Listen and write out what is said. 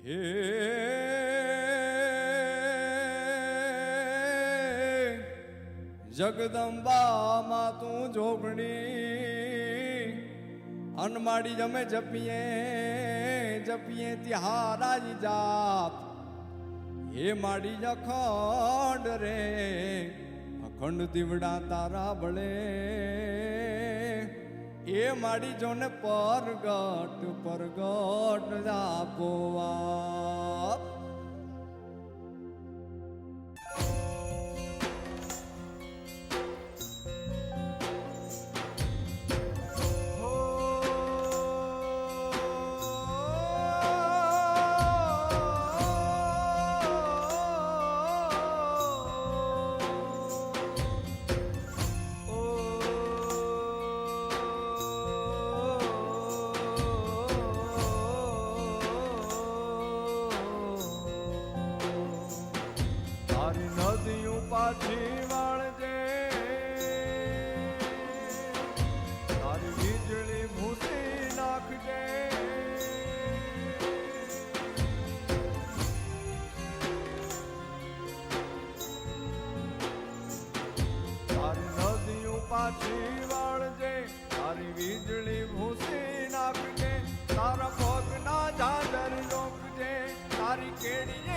હે જગદંબા માં તું જોગણી અનમાડી જમે જપીએ જપીએ તિહારાજી જાપ હે માડી અખંડ રે અખંડ દીવડા તારા બળે એ માડી જોને પરગટ પરગટ આપોવા પાછી વાળજે તારી વીજળી ભૂસી નાખજે તારી નદીઓ પાછી વાળજે તારી વીજળી ભૂસી નાખજે તારા પગના ઝાઝર રોકજે તારી કેડી